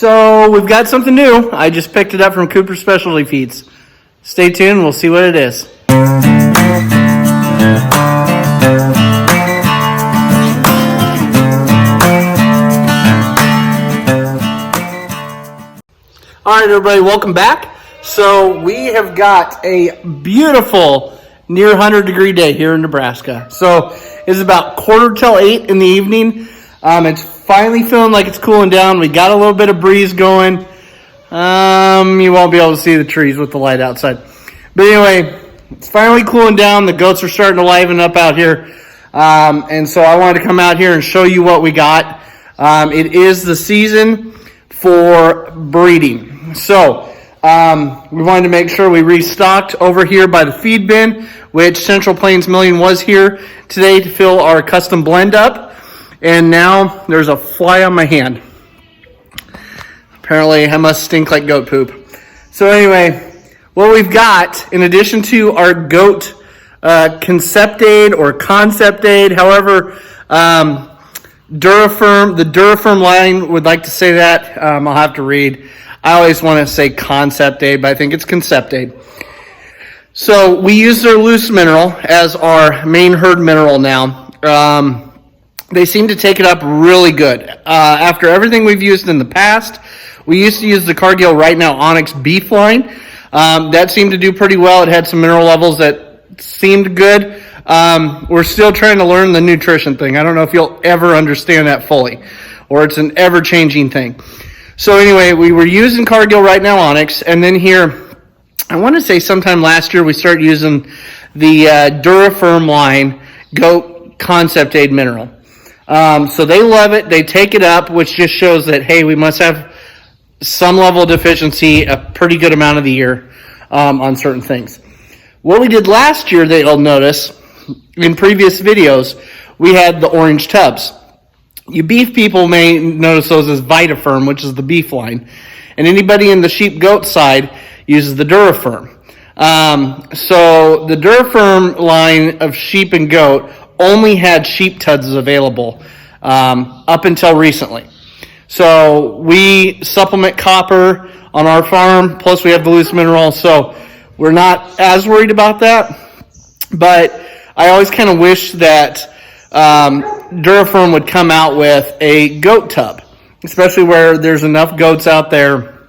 So we've got something new. I just picked it up from Cooper Specialty Feeds. Stay tuned, we'll see what it is. All right, everybody, welcome back. So we have got a beautiful near 100-degree day here in Nebraska. So it's about 7:45 in the evening. It's finally feeling like it's cooling down. We got a little bit of breeze going. You won't be able to see the trees with the light outside. But anyway, it's finally cooling down. The goats are starting to liven up out here. And so I wanted to come out here and show you what we got. It is the season for breeding. So we wanted to make sure we restocked over here by the feed bin, which Central Plains Milling was here today to fill our custom blend up. And now there's a fly on my hand. Apparently I must stink like goat poop. So anyway, what we've got, in addition to our goat Concept-Aid or Concept-Aid, however, Duraferm, the Duraferm line would like to say that. I'll have to read. I always want to say Concept-Aid, but I think it's Concept-Aid. So we use their loose mineral as our main herd mineral now. They seem to take it up really good. After everything we've used in the past, we used to use the Cargill Right Now Onyx Beef line. That seemed to do pretty well. It had some mineral levels that seemed good. We're still trying to learn the nutrition thing. I don't know if you'll ever understand that fully, or it's an ever-changing thing. So anyway, we were using Cargill Right Now Onyx, and then here, I want to say sometime last year, we started using the Duraferm line Goat Concept-Aid mineral. So they love it. They take it up, which just shows that, hey, we must have some level of deficiency a pretty good amount of the year on certain things. What we did last year, that you'll notice, in previous videos, we had the orange tubs. You beef people may notice those as Vitaferm, which is the beef line. And anybody in the sheep-goat side uses the Duraferm. So the Duraferm line of sheep and goat only had sheep tubs available up until recently. So we supplement copper on our farm, plus we have the loose mineral, so we're not as worried about that. But I always kind of wish that Duraferm would come out with a goat tub, especially where there's enough goats out there.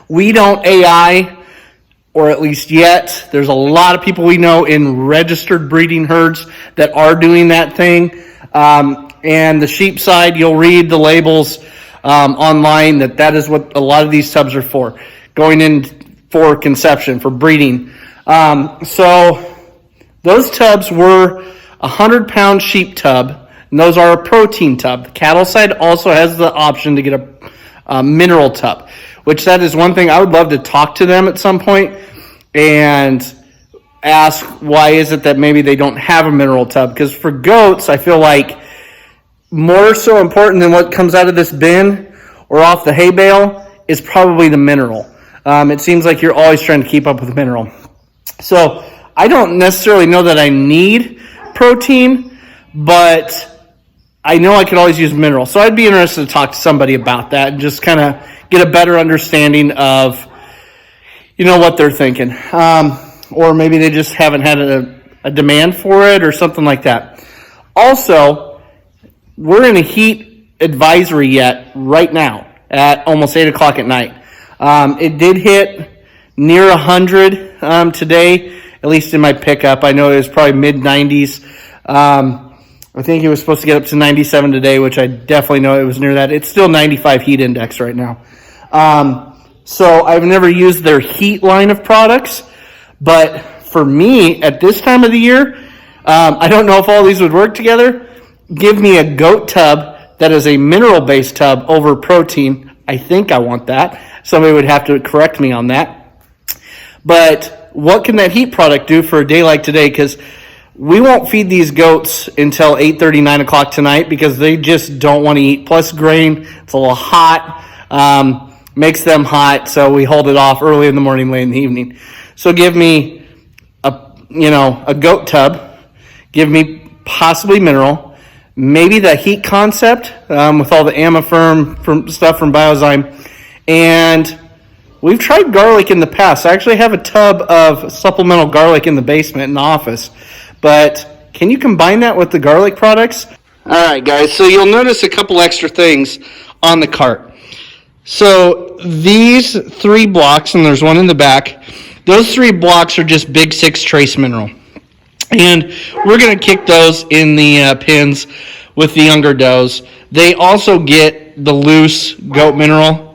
We don't AI, or at least yet. There's a lot of people we know in registered breeding herds that are doing that thing. And the sheep side, you'll read the labels online that is what a lot of these tubs are for, going in for conception, for breeding. So those tubs were a 100-pound sheep tub, and those are a protein tub. The cattle side also has the option to get a mineral tub, which that is one thing I would love to talk to them at some point and ask why is it that maybe they don't have a mineral tub. Because for goats, I feel like more so important than what comes out of this bin or off the hay bale is probably the mineral. It seems like you're always trying to keep up with mineral. So I don't necessarily know that I need protein, but I know I could always use mineral. So I'd be interested to talk to somebody about that and just kind of get a better understanding of, what they're thinking. Or maybe they just haven't had a demand for it or something like that. Also, we're in a heat advisory yet right now at almost 8 o'clock at night. It did hit near 100 today, at least in my pickup. I know it was probably mid-90s. I think it was supposed to get up to 97 today, which I definitely know it was near that. It's still 95 heat index right now. So I've never used their heat line of products, but for me, at this time of the year, I don't know if all these would work together. Give me a goat tub that is a mineral-based tub over protein. I think I want that. Somebody would have to correct me on that. But what can that heat product do for a day like today? Because we won't feed these goats until 8:30, 9 o'clock tonight because they just don't want to eat. Plus grain, it's a little hot, makes them hot, so we hold it off early in the morning, late in the evening. So give me a goat tub, give me possibly mineral, maybe the heat concept with all the Amifirm stuff from Biozyme. And we've tried garlic in the past. I actually have a tub of supplemental garlic in the basement in the office. But can you combine that with the garlic products? All right, guys, so you'll notice a couple extra things on the cart. So these 3 blocks, and there's one in the back, those 3 blocks are just Big 6 trace mineral. And we're going to kick those in the pins with the younger does. They also get the loose goat mineral,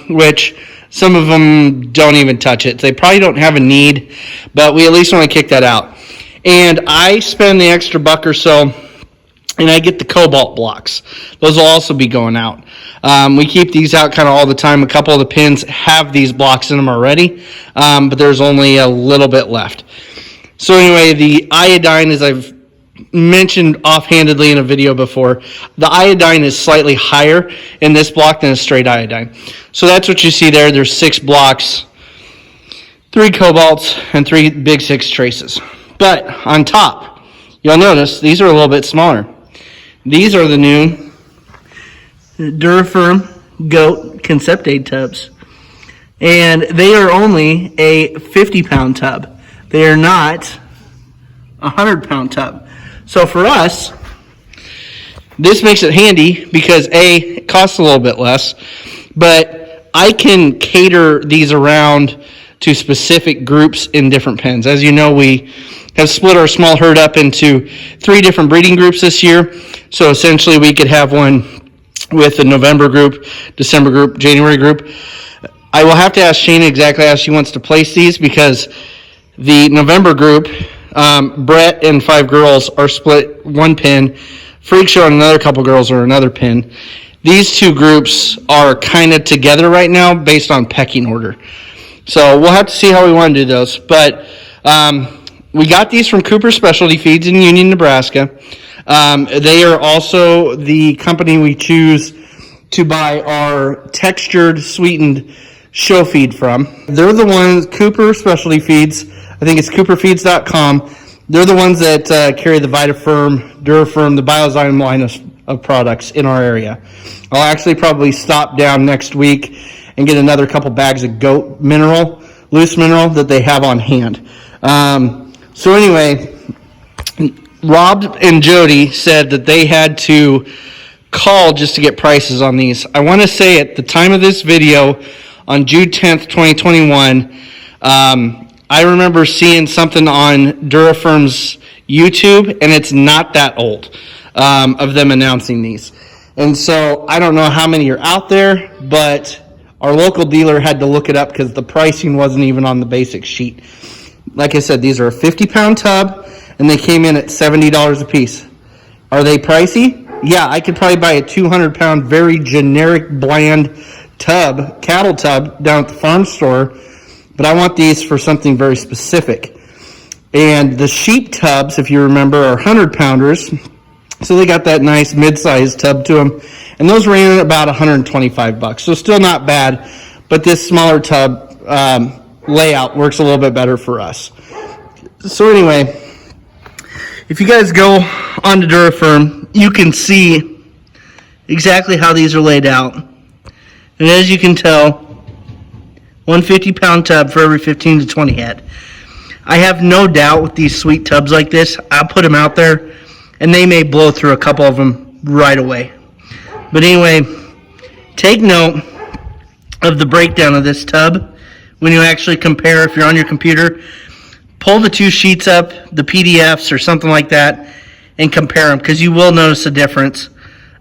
which some of them don't even touch it. They probably don't have a need, but we at least want to kick that out. And I spend the extra $1 or so, and I get the cobalt blocks. Those will also be going out. We keep these out kind of all the time. A couple of the pins have these blocks in them already, but there's only a little bit left. So anyway, the iodine, as I've mentioned offhandedly in a video before, the iodine is slightly higher in this block than a straight iodine. So that's what you see there. There's 6 blocks, 3 cobalts, and 3 Big 6 traces. But on top, you'll notice these are a little bit smaller. These are the new Duraferm Goat Concept-Aid tubs. And they are only a 50-pound tub. They are not a 100-pound tub. So for us, this makes it handy because A, it costs a little bit less, but I can cater these around to specific groups in different pens. As you know, we have split our small herd up into 3 different breeding groups this year. So essentially we could have one with the November group, December group, January group. I will have to ask Shana exactly how she wants to place these because the November group, Brett and 5 girls are split 1 pin. Freak Show and another couple girls are another pin. These 2 groups are kind of together right now based on pecking order. So we'll have to see how we want to do those. But we got these from Cooper Specialty Feeds in Union, Nebraska. They are also the company we choose to buy our textured, sweetened show feed from. They're the ones, Cooper Specialty Feeds, I think it's cooperfeeds.com. They're the ones that carry the Vitaferm, Duraferm, the Biozyme line of products in our area. I'll actually probably stop down next week and get another couple bags of goat mineral, loose mineral that they have on hand. So anyway, Rob and Jody said that they had to call just to get prices on these. I want to say at the time of this video, on June 10th, 2021, I remember seeing something on Duraferm's YouTube, and it's not that old, of them announcing these. And so I don't know how many are out there, but our local dealer had to look it up because the pricing wasn't even on the basic sheet. Like I said, these are a 50-pound tub, and they came in at $70 a piece. Are they pricey? Yeah, I could probably buy a 200-pound, very generic, bland tub, cattle tub, down at the farm store, but I want these for something very specific. And the sheep tubs, if you remember, are 100-pounders, so they got that nice mid-sized tub to them, and those ran at about $125, so still not bad, but this smaller tub layout works a little bit better for us. So anyway, if you guys go onto Duraferm, you can see exactly how these are laid out. And as you can tell, 150-pound tub for every 15 to 20 head. I have no doubt with these sweet tubs like this, I'll put them out there, and they may blow through a couple of them right away. But anyway, take note of the breakdown of this tub when you actually compare. If you're on your computer, pull the 2 sheets up, the PDFs or something like that, and compare them, because you will notice a difference.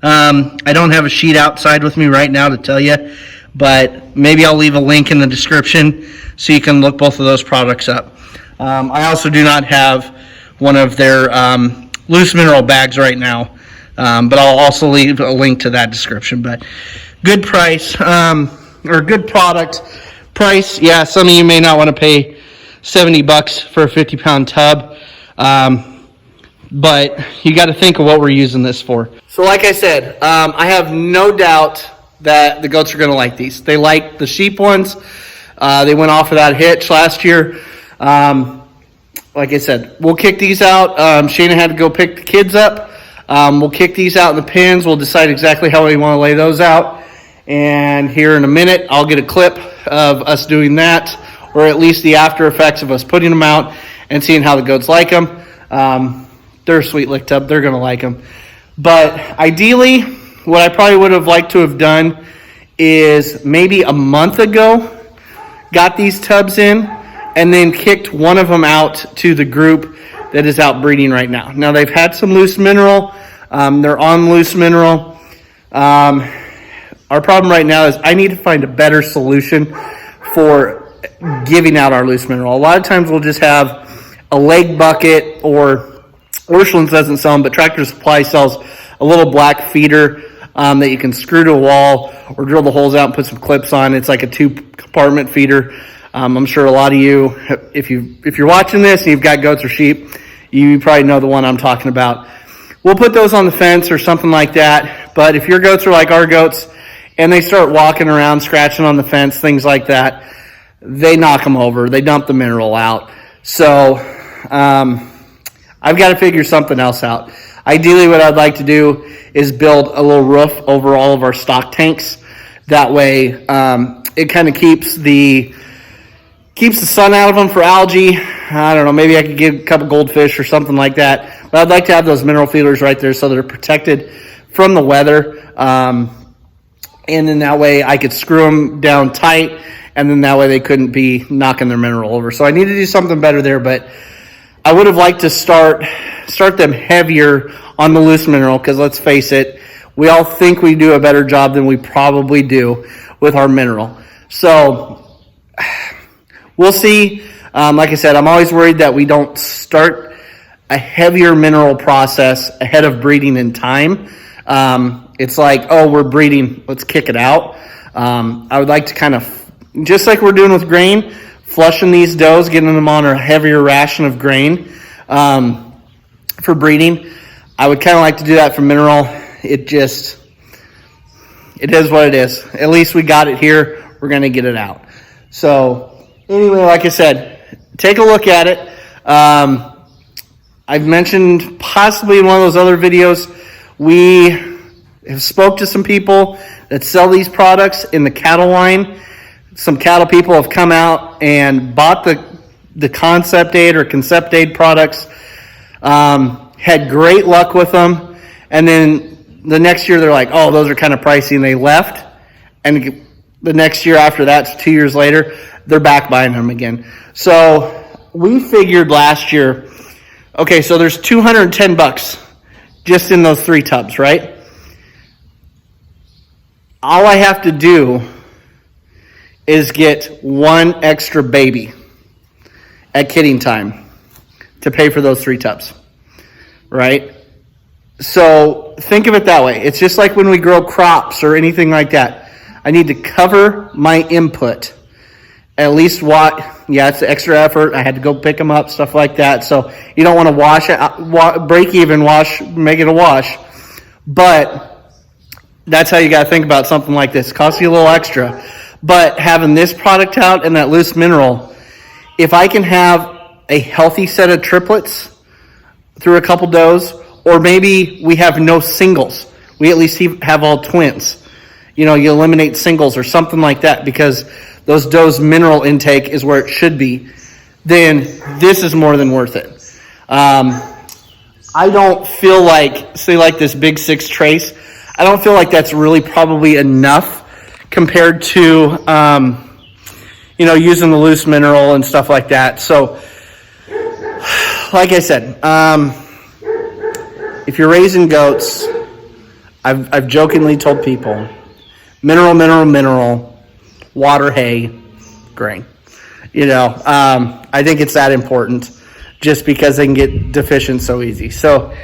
I don't have a sheet outside with me right now to tell you, but maybe I'll leave a link in the description so you can look both of those products up. I also do not have one of their loose mineral bags right now, but I'll also leave a link to that description. But good price, or good product. Price, yeah, some of you may not want to pay $70 for a 50-pound tub, but you got to think of what we're using this for. So like I said, I have no doubt that the goats are going to like these. They like the sheep ones. They went off without a hitch last year. Like I said, we'll kick these out. Shana had to go pick the kids up. We'll kick these out in the pins. We'll decide exactly how we want to lay those out. And here in a minute, I'll get a clip of us doing that, or at least the after effects of us putting them out and seeing how the goats like them. They're a sweet lick tub. They're going to like them. But ideally, what I probably would have liked to have done is maybe a month ago, got these tubs in, and then kicked one of them out to the group that is out breeding right now. Now, they've had some loose mineral. They're on loose mineral. Our problem right now is I need to find a better solution for giving out our loose mineral. A lot of times we'll just have a leg bucket, or Orscheln's doesn't sell them, but Tractor Supply sells a little black feeder that you can screw to a wall or drill the holes out and put some clips on. It's like a 2-compartment feeder. I'm sure a lot of you, if you're watching this and you've got goats or sheep, you probably know the one I'm talking about. We'll put those on the fence or something like that. But if your goats are like our goats and they start walking around, scratching on the fence, things like that, they knock them over. They dump the mineral out. So I've got to figure something else out. Ideally, what I'd like to do is build a little roof over all of our stock tanks. That way, it kind of keeps the sun out of them for algae. I don't know, maybe I could get a couple goldfish or something like that. But I'd like to have those mineral feeders right there so they're protected from the weather. And then that way I could screw them down tight, and then that way they couldn't be knocking their mineral over. So I need to do something better there, but I would have liked to start them heavier on the loose mineral, because let's face it, we all think we do a better job than we probably do with our mineral. So we'll see. Like I said, I'm always worried that we don't start a heavier mineral process ahead of breeding in time. It's like, oh, we're breeding, let's kick it out. I would like to kind of, just like we're doing with grain, flushing these does, getting them on a heavier ration of grain for breeding. I would kind of like to do that for mineral. It is what it is. At least we got it here. We're going to get it out. So anyway, like I said, take a look at it. I've mentioned possibly in one of those other videos, we have spoke to some people that sell these products in the cattle line. Some cattle people have come out and bought the Concept-Aid or Concept-Aid products, had great luck with them, and then the next year they're like, oh, those are kind of pricey, and they left. And the next year after that, 2 years later, they're back buying them again. So we figured last year, okay, so there's $210 just in those 3 tubs, right? All I have to do is get 1 extra baby at kidding time to pay for those 3 tubs, right? So think of it that way. It's just like when we grow crops or anything like that. I need to cover my input. At least it's extra effort. I had to go pick them up, stuff like that. So you don't want to wash it, break even wash, make it a wash. But that's how you got to think about something like this. It costs you a little extra. But having this product out and that loose mineral, if I can have a healthy set of triplets through a couple does, or maybe we have no singles, we at least have all twins. You eliminate singles or something like that, because those does' mineral intake is where it should be, then this is more than worth it. I don't feel like, say like this Big 6 trace, I don't feel like that's really probably enough compared to, using the loose mineral and stuff like that. So, like I said, if you're raising goats, I've jokingly told people, mineral, water, hay, grain. I think it's that important, just because they can get deficient so easy. So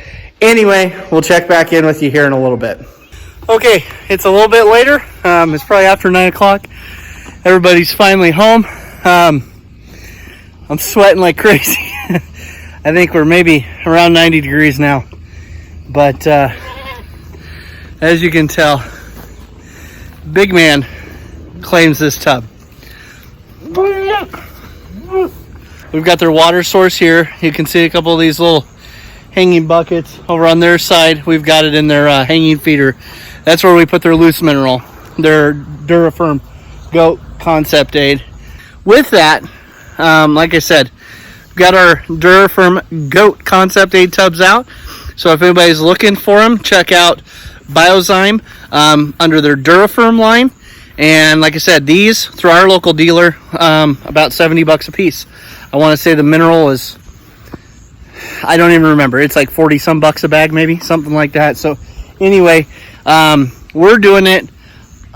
anyway, we'll check back in with you here in a little bit. Okay, it's a little bit later. It's probably after 9 o'clock. Everybody's finally home. I'm sweating like crazy. I think we're maybe around 90 degrees now. But as you can tell, big man claims this tub. We've got their water source here. You can see a couple of these little hanging buckets. Over on their side, we've got it in their hanging feeder. That's where we put their loose mineral, their Duraferm Goat Concept-Aid. With that, like I said, we've got our Duraferm Goat Concept-Aid tubs out. So if anybody's looking for them, check out Biozyme under their Duraferm line. And like I said, these through our local dealer, about $70 a piece. I want to say the mineral is, I don't even remember. It's like 40 some bucks a bag, maybe something like that. So anyway, we're doing it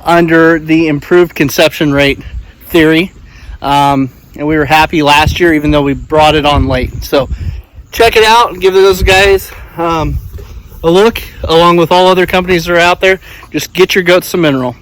under the improved conception rate theory. And we were happy last year, even though we brought it on late. So check it out. Give those guys a look, along with all other companies that are out there. Just get your goats some mineral.